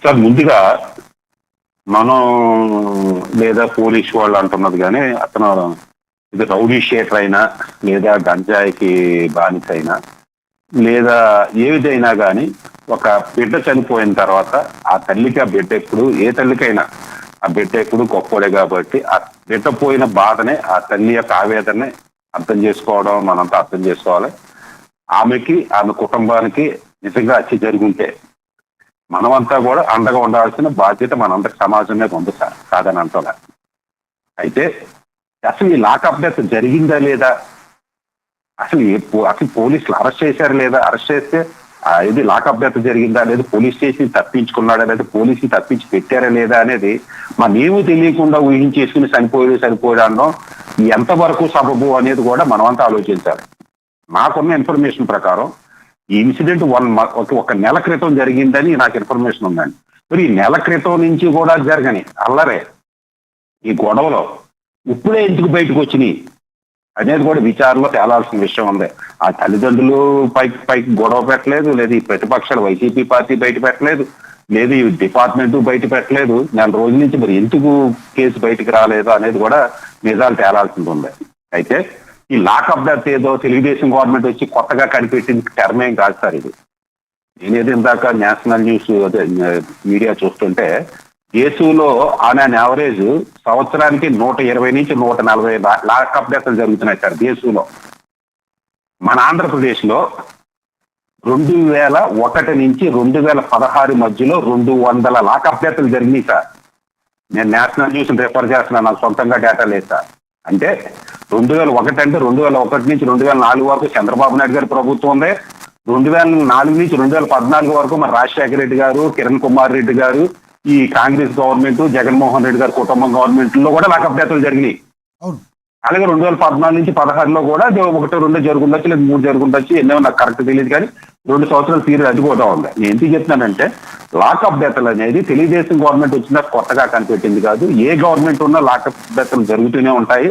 Sir ముందుగా మనం లేదా పోలీసు వాళ్ళు అంటున్నది కానీ అతను ఇది రౌడీ షీటర్ అయినా లేదా గంజాయికి బానిస అయినా లేదా ఏదైనా కానీ ఒక బిడ్డ చనిపోయిన తర్వాత ఆ తల్లికి ఆ బిడ్డ ఎప్పుడు ఏ తల్లికైనా ఆ బిడ్డ ఎప్పుడు గొప్పోడే కాబట్టి ఆ బిడ్డ పోయిన బాధనే ఆ తల్లి యొక్క ఆవేదనని అర్థం చేసుకోవడం మనంతా అర్థం చేసుకోవాలి. ఆమెకి ఆమె కుటుంబానికి నిజంగా హత్య జరుగుంటే మనమంతా కూడా అండగా ఉండాల్సిన బాధ్యత మనందరి సమాజం మీద ఉంది సార్, కాదని అంటున్నా. అయితే అసలు ఈ లాకప్ డెత్ జరిగిందా లేదా, అసలు అసలు పోలీసులు అరెస్ట్ చేశారు లేదా, అరెస్ట్ చేస్తే ఇది లాకప్ డెత్ జరిగిందా లేదా, పోలీస్ స్టేషన్ తప్పించుకున్నాడా లేదా, పోలీసులు తప్పించి పెట్టారా లేదా అనేది మేము తెలియకుండా ఊహించేసుకుని చనిపోయాడు అనడం ఎంతవరకు సబబు అనేది కూడా మనమంతా ఆలోచించాలి. నాకున్న ఇన్ఫర్మేషన్ ప్రకారం ఈ ఇన్సిడెంట్ ఒక నెల క్రితం జరిగిందని నాకు ఇన్ఫర్మేషన్ ఉందండి. మరి ఈ నెల క్రితం నుంచి కూడా జరగని అల్లరే ఈ గొడవలో ఇప్పుడే ఎందుకు బయటకు వచ్చినాయి అనేది కూడా విచారణలో తేలాల్సిన విషయం ఉంది. ఆ తల్లిదండ్రులు పైకి గొడవ పెట్టలేదు, లేదా ఈ ప్రతిపక్షాలు వైసీపీ పార్టీ బయట పెట్టలేదు, లేదు ఈ డిపార్ట్మెంట్ బయట పెట్టలేదు. నెల రోజుల నుంచి మరి ఎందుకు కేసు బయటకు రాలేదు అనేది కూడా నిజాలు తేలాల్సింది ఉంది. అయితే ఈ లాకప్ డెత్ ఏదో తెలుగుదేశం గవర్నమెంట్ వచ్చి కొత్తగా కనిపెట్టింది టర్మేం కాదు సార్. ఇది నేనేది ఇందాక నేషనల్ న్యూస్ అదే మీడియా చూస్తుంటే దేశంలో ఆన్ అన్ యావరేజ్ సంవత్సరానికి 120 నుంచి 140 లాకప్ డెత్లు జరుగుతున్నాయి సార్ దేశంలో. మన ఆంధ్రప్రదేశ్ లో 2001 నుంచి 2016 మధ్యలో 200 లాకప్ డెత్లు జరిగినాయి సార్. నేను నేషనల్ న్యూస్ రిఫర్ చేస్తున్నాను, నాకు సొంతంగా డేటా లేదు సార్. అంటే 2001 అంటే 2001 నుంచి 2004 వరకు చంద్రబాబు నాయుడు గారి ప్రభుత్వం ఉంది. 2004 నుంచి 2014 వరకు మరి రాజశేఖర రెడ్డి గారు, కిరణ్ కుమార్ రెడ్డి గారు, ఈ కాంగ్రెస్ గవర్నమెంట్, జగన్మోహన్ రెడ్డి గారి కుటుంబం గవర్నమెంట్ లో కూడా లాకప్ డెత్లు జరిగినాయి. అలాగే 2014 నుంచి 16లో కూడా 1-2 జరుగుండొచ్చు, లేదా 3 జరుగుండొచ్చు, ఎన్నో నాకు కరెక్ట్ తెలియదు. కానీ 2 సంవత్సరాల పీరియడ్ అది కూడా ఉంది. నేను ఎందుకు చెప్తున్నానంటే లాకప్ డెత్లు అనేది తెలుగుదేశం గవర్నమెంట్ వచ్చినా కొత్తగా కనిపెట్టింది కాదు. ఏ గవర్నమెంట్ ఉన్నా లాకప్ డెత్లు జరుగుతూనే ఉంటాయి.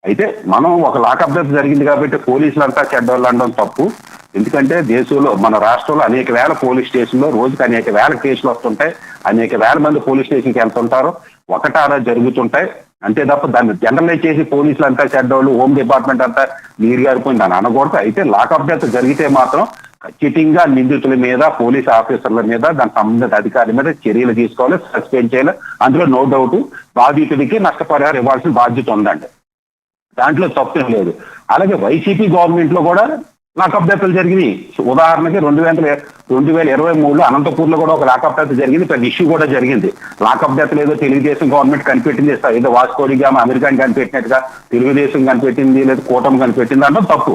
అయితే మనం ఒక లాకప్ డెత్ జరిగింది కాబట్టి పోలీసులంతా చెడ్డోళ్ళు అనడం తప్పు. ఎందుకంటే దేశంలో మన రాష్ట్రంలో అనేక వేల పోలీస్ స్టేషన్లో రోజుకి అనేక వేల కేసులు వస్తుంటాయి, అనేక వేల మంది పోలీస్ స్టేషన్కి వెళ్తుంటారు, ఒకటారా జరుగుతుంటాయి. అంతే తప్ప దాన్ని జనరలైజ్ చేసి పోలీసులు అంతా చెడ్డోళ్ళు, హోమ్ డిపార్ట్మెంట్ అంతా నీరు గారిపోయింది అని అనకూడదు. అయితే లాకప్ డెత్ జరిగితే మాత్రం ఖచ్చితంగా నిందితుల మీద, పోలీస్ ఆఫీసర్ల మీద, దానికి సంబంధిత అధికారుల మీద చర్యలు తీసుకోవాలి, సస్పెండ్ చేయాలి. అందులో నో డౌట్ బాధితుడికి నష్టపరిహారం ఇవ్వాల్సిన బాధ్యత ఉందండి, దాంట్లో తప్పేం లేదు. అలాగే వైసీపీ గవర్నమెంట్ లో కూడా లాకప్ డెత్లు జరిగినాయి. ఉదాహరణకి 2023లో అనంతపూర్లో కూడా ఒక లాకప్ డెత్ జరిగింది, పెద్ద ఇష్యూ కూడా జరిగింది. లాకప్ డెత్ లేదో తెలుగుదేశం గవర్నమెంట్ కనిపెట్టింది, ఏదో వాస్కోడిగా అమెరికాని కనిపెట్టినట్టుగా తెలుగుదేశం కనిపెట్టింది, లేదా కూటమి కనిపెట్టింది అంటే తప్పు.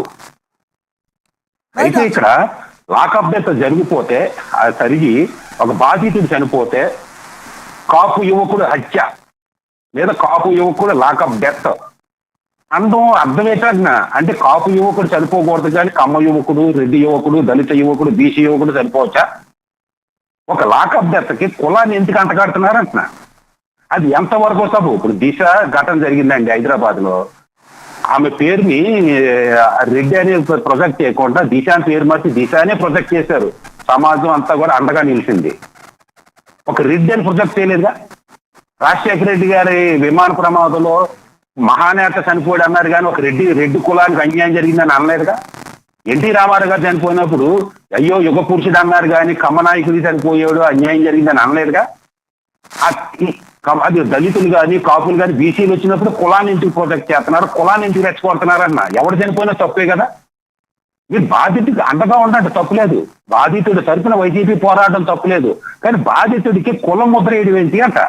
అయితే ఇక్కడ లాకప్ డెత్ జరిగిపోతే అది సరిగి ఒక బాధితుడు చనిపోతే కాపు యువకుడు హత్య లేదా కాపు యువకుడు లాకప్ డెత్ అర్థం ఏంటంటున్నా అంటే కాపు యువకుడు చనిపోకూడదు కానీ కమ్మ యువకుడు, రెడ్డి యువకుడు, దళిత యువకుడు, బీసీ యువకుడు చనిపోవచ్చా? ఒక లాకప్ డెత్కి కులాన్ని ఎందుకు అంటగడుతున్నారంటున్నా. అది ఎంతవరకు సబు? ఇప్పుడు దిశ ఘటన జరిగిందండి హైదరాబాద్ లో. ఆమె పేరుని రెడ్డి అని ప్రొజెక్ట్ చేయకుండా దిశ అని పేరు మార్చి దిశ అనే ప్రొజెక్ట్ చేశారు. సమాజం అంతా కూడా అండగా నిలిచింది. ఒక రెడ్డి అని ప్రొజెక్ట్ చేయలేదుగా. రాజశేఖర రెడ్డి గారి విమాన ప్రమాదంలో మహానేత చనిపోయాడు అన్నారు కానీ ఒక రెడ్డి కులానికి అన్యాయం జరిగిందని అనలేదుగా. ఎన్టీ రామారావు గారు చనిపోయినప్పుడు అయ్యో యుగ పురుషుడు అన్నారు కానీ కమ్మనాయకుడి చనిపోయాడు అన్యాయం జరిగిందని అనలేదుగా. అది దళితులు కానీ కాపులు కానీ బీసీలు వచ్చినప్పుడు కులాన్ని ఇంటికి ప్రొటెక్ట్ చేస్తున్నారు, కులాన్ని ఇంటికి రెచ్చగొడుతున్నారన్న. ఎవరు చనిపోయినా తప్పే కదా. మీరు బాధితుడికి అండగా ఉండండి, తప్పులేదు. బాధితుడు తరపున వైసీపీ పోరాటం తప్పులేదు. కానీ బాధితుడికి కులం ముద్ర వేయడం ఏంటి అంట.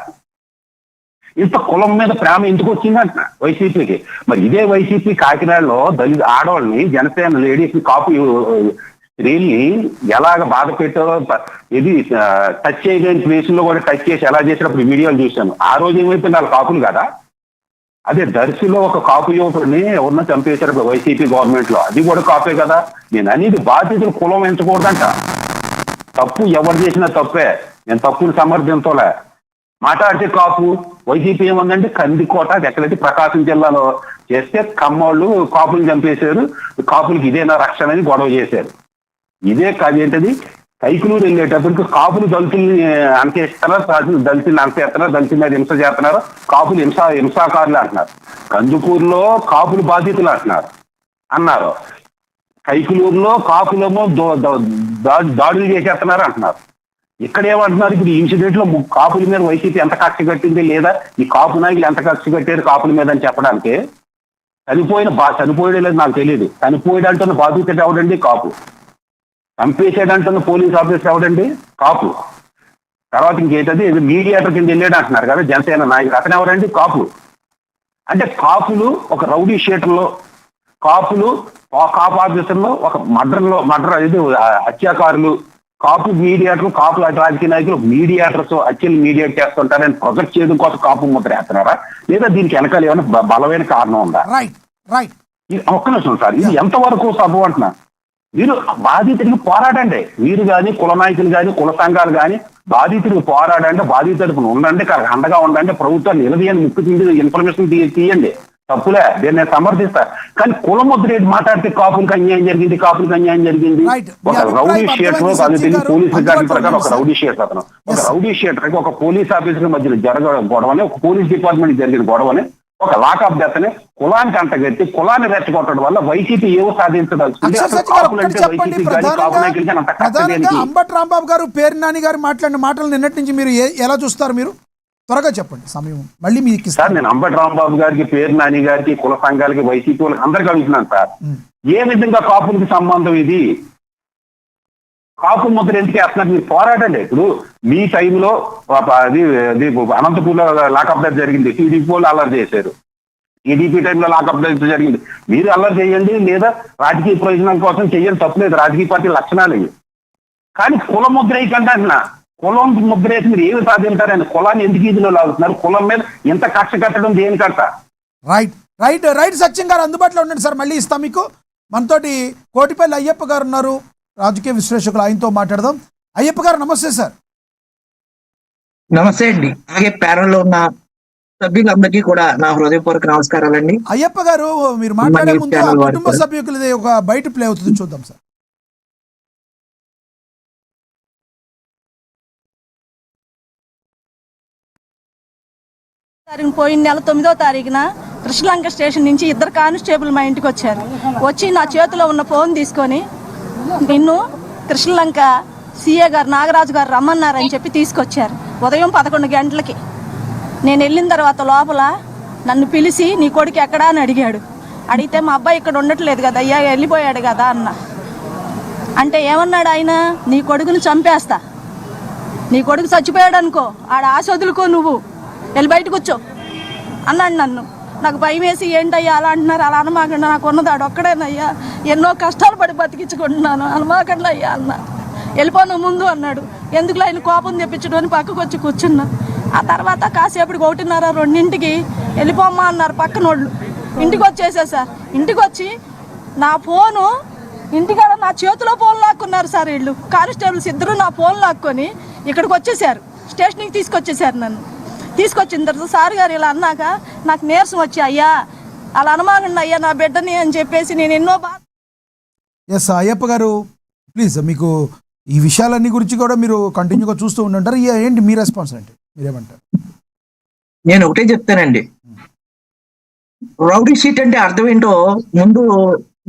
ఇంత కులం మీద ప్రేమ ఎందుకు వచ్చిందంట వైసీపీకి. మరి ఇదే వైసీపీ కాకినాడలో దళిత ఆడవాళ్ళని, జనసేన లేడీస్, కాపు స్త్రీల్ని ఎలాగ బాధ పెట్టారో, ఇది టచ్ చేయలేని ప్లేసుల్లో కూడా టచ్ చేసి ఎలా చేసినప్పుడు వీడియోలు చూశాను. ఆ రోజు ఏమైపోయింది, వాళ్ళు కాపులు కదా. అదే దర్శిలో ఒక కాపు యువకుడిని ఎవరినో చంపేశారు వైసీపీ గవర్నమెంట్ లో, అది కూడా కాపే కదా. నేను అనేది బాధితులు కులం ఎంచకూడదంట. తప్పు ఎవరు చేసినా తప్పే, నేను తప్పుని సమర్థించలే. మాట్లాడితే కాపు వైసీపీ ఏముందంటే కందికోట, అది ఎక్కడైతే ప్రకాశం జిల్లాలో చేస్తే కమ్మోళ్ళు కాపులు చంపేశారు, కాపులకి ఇదేనా రక్షణ అని గొడవ చేశారు. ఇదే కాదు ఏంటది కైకులూరు వెళ్ళేటప్పటికి కాపులు దళితుల్ని అంతేస్తున్నారు, దళితుల్ని అంతేస్తున్నారు, దళితుల మీద హింస చేస్తున్నారు, కాపులు హింసాకారులు అంటున్నారు. కందుకూరులో కాపులు బాధితులు అంటున్నారు అన్నారు. కైకులూరులో కాపులేమో దాడులు చేసేస్తున్నారు అంటున్నారు. ఇక్కడ ఏమంటున్నారు, ఇప్పుడు ఈ ఇన్సిడెంట్ లో కాపుల మీద వైసీపీ ఎంత కక్ష కట్టింది, లేదా ఈ కాపు నాయకులు ఎంత కక్ష కట్టారు కాపుల మీద అని చెప్పడానికి. చనిపోయడం లేదు నాకు తెలియదు. చనిపోయాడంటున్న బాధితుడు ఎవడండి? కాపు. చంపేసాడంటున్న పోలీస్ ఆఫీసర్ ఎవడండి? కాపు. తర్వాత ఇంకేంటది మీడియేటర్ కింద వెళ్ళాడు అంటున్నారు కదా జనసేన నాయకుడు, అతను ఎవరండి? కాపు. అంటే కాపులు ఒక రౌడీ షీటర్లో, కాపులు కాపు ఆఫీసర్లో ఒక మర్డర్ ఇది హత్యాకారులు, కాపు మీడియేటర్లు, కాపు రాజకీయ నాయకులు మీడియేటర్స్ హత్యలు మీడియేట్ చేస్తుంటారని ప్రొజెక్ట్ చేయడం కోసం కాపు ముద్ర వేస్తున్నారా, లేదా దీనికి వెనకాల ఏమైనా బలమైన కారణం ఉందా? ఒక్క నిమిషం సార్, ఇది ఎంతవరకు సబు అంటున్నా. మీరు బాధితుడికి పోరాడండి. మీరు కానీ కుల నాయకులు కానీ కుల సంఘాలు కానీ బాధితుడికి పోరాడండి, బాధితుడికి ఉండండి, అండగా ఉండండి, ప్రభుత్వాన్ని నిలదీయండి, ముక్కు తీయండి, ఇన్ఫర్మేషన్ తీయండి, తప్పులే, దీన్ని నేను సమర్థిస్తా. కానీ కుల ముద్ర మాట్లాడితే కాపులకు అన్యాయం జరిగింది, కాపులకు అన్యాయం జరిగింది. ఒక రౌడీ షీటర్ పోలీస్ రికార్డు ప్రకారం ఒక రౌడీ షీటర్ అతను, ఒక రౌడీ షీటర్ ఒక పోలీస్ ఆఫీసర్ మధ్యలో జరగడం గొడవని, ఒక పోలీస్ డిపార్ట్మెంట్ జరిగిన గొడవని, ఒక లాకప్ డెత్ ని కులానికి అంటగట్టి కులాన్ని రెచ్చగొట్టడం వల్ల వైసీపీ ఏవో సాధించదలుచుకుంది. అంబటి రాంబాబు గారు, పేరు నాని గారు మాట్లాడిన మాటలు నిన్నటి నుంచి మీరు ఎలా చూస్తారు? మీరు త్వరగా చెప్పండి, సమయం మళ్ళీ మీకు. సార్, నేను అంబటి రాంబాబు గారికి, పేరు నాని గారికి, కుల సంఘాలకి, వైసీపీ వాళ్ళకి అందరికీ అడుగుతున్నాను సార్, ఏ విధంగా కాపులకి సంబంధం ఇది? కాపు ముద్ర ఎందుకు వేస్తున్నారు? మీరు పోరాటండి. ఇప్పుడు మీ టైంలో అనంతపూర్లో లాకప్ డెత్ జరిగింది, టీడీపీ వాళ్ళు అల్లరి చేశారు. టీడీపీ టైంలో లాకప్ డెత్ జరిగింది, మీరు అల్లరి చేయండి, లేదా రాజకీయ ప్రయోజనాల కోసం చెయ్యండి, తప్పులేదు, రాజకీయ పార్టీ లక్షణాలు ఇవి. కానీ కుల ముద్ర వేయకండి అంటున్నా. కులం ముద్ర వేసి మీరు ఏమి సాధించారని కులాన్ని ఎందుకు ఇదిలో లాగుతున్నారు? కులం మీద ఎంత కక్ష కట్టడం దేనికంట? రైట్ సత్యం గారు అందుబాటులో ఉండండి సార్, మళ్ళీ ఇస్తాం మీకు. మనతోటి కోటిపల్లి అయ్యప్ప గారు ఉన్నారు, రాజకీయ విశ్లేషకులు, ఆయనతో మాట్లాడదాం. అయ్యప్ప గారు నమస్తే సార్. నమస్తే అండి. అలాగే ప్యానల్లో ఉన్న సభ్యులందరికీ కూడా నా హృదయపూర్వక నమస్కారాలండి. అయ్యప్ప గారు, మీరు మాట్లాడే ముందు ఆ కుటుంబ సభ్యులది ఒక బయట ప్లే అవుతుంది, చూద్దాం సార్. పోయిన నెల 9వ తారీఖున కృష్ణలంక స్టేషన్ నుంచి 2 కానిస్టేబుల్ మా ఇంటికి వచ్చారు. వచ్చి నా చేతిలో ఉన్న ఫోన్ తీసుకొని నిన్ను కృష్ణలంక సిఏ గారు నాగరాజు గారు రమ్మన్నారని చెప్పి తీసుకొచ్చారు. ఉదయం 11 గంటలకి నేను వెళ్ళిన తర్వాత లోపల నన్ను పిలిచి నీ కొడుకు ఎక్కడా అని అడిగాడు. అడిగితే మా అబ్బాయి ఇక్కడ ఉండట్లేదు కదా అయ్యా, వెళ్ళిపోయాడు కదా అన్న. అంటే ఏమన్నాడు ఆయన, నీ కొడుకుని చంపేస్తా, నీ కొడుకు చచ్చిపోయాడు అనుకో, ఆడ ఆశ వదులుకో, నువ్వు వెళ్ళి బయట కూర్చో అన్నాడు నన్ను. నాకు భయం వేసి ఏంటయ్యా అలా అంటున్నారు, అలా అనమాకండి, నాకు ఉన్నది ఆడొక్కడేనయ్యా, ఎన్నో కష్టాలు పడి బతికించుకుంటున్నాను, అనమాకండి అయ్యా అన్న. వెళ్ళిపోను ముందు అన్నాడు. ఎందుకులో ఆయన కోపం తెప్పించడం అని పక్కకు వచ్చి కూర్చున్నా. ఆ తర్వాత కాసేపటికి 1:30, 2ంటికి వెళ్ళిపోమ్మా అన్నారు పక్కనోళ్ళు. ఇంటికి వచ్చేసా సార్. ఇంటికి వచ్చి నా ఫోను ఇంటికాడ నా చేతిలో ఫోన్ లాక్కున్నారు సార్. వీళ్ళు కానిస్టేబుల్స్ ఇద్దరు నా ఫోన్ లాక్కొని ఇక్కడికి వచ్చేసారు, స్టేషన్కి తీసుకొచ్చేసారు. నన్ను తీసుకొచ్చిన తర్వాత సార్ గారు ఇలా అన్నాక నాకు నీరసం వచ్చి, అయ్యా అలా అనమాగండి అయ్యా నా బిడ్డని అని చెప్పేసి నేను ఎన్నో ఎస్ అయ్యప్ప గారు, ప్లీజ్ మీకు ఈ విషయాలన్నీ గురించి కూడా మీరు కంటిన్యూగా చూస్తూ ఉంటుంటారు. ఏంటి మీ రెస్పాన్స్ అంటే మీరేమంటారు? నేను ఒకటే చెప్తానండి, రౌడీ షీట్ అంటే అర్థం ఏంటో ముందు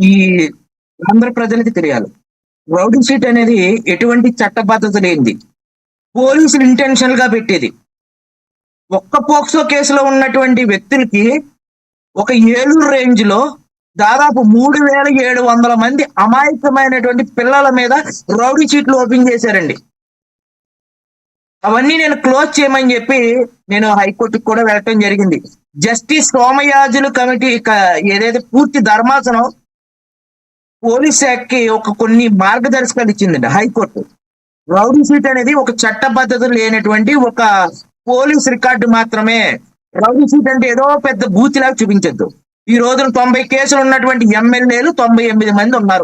ఈ ఆంధ్ర ప్రజలకి తెలియాలి. రౌడీ షీట్ అనేది ఎటువంటి చట్టబద్ధత లేనిది, పోలీసులు ఇంటెన్షనల్ గా పెట్టేది. ఒక్క పోక్సో కేసులో ఉన్నటువంటి వ్యక్తులకి ఒక ఏలూరు రేంజ్ లో దాదాపు 3700 మంది అమాయకమైనటువంటి పిల్లల మీద రౌడీ షీట్లు ఓపెన్ చేశారండి. అవన్నీ నేను క్లోజ్ చేయమని చెప్పి నేను హైకోర్టుకి కూడా వెళ్ళటం జరిగింది. జస్టిస్ సోమయాజులు కమిటీ ఏదైతే పూర్తి ధర్మాసనం పోలీస్ శాఖకి కొన్ని మార్గదర్శకాలు ఇచ్చిందండి హైకోర్టు. రౌడీ షీట్ అనేది ఒక చట్టబద్ధత లేనటువంటి ఒక పోలీస్ రికార్డు మాత్రమే. రౌడీ షీట్ అంటే ఏదో పెద్ద బూతిలాగా చూపించద్దు. ఈ రోజున 90 కేసులు ఉన్నటువంటి ఎమ్మెల్యేలు 98 మంది ఉన్నారు.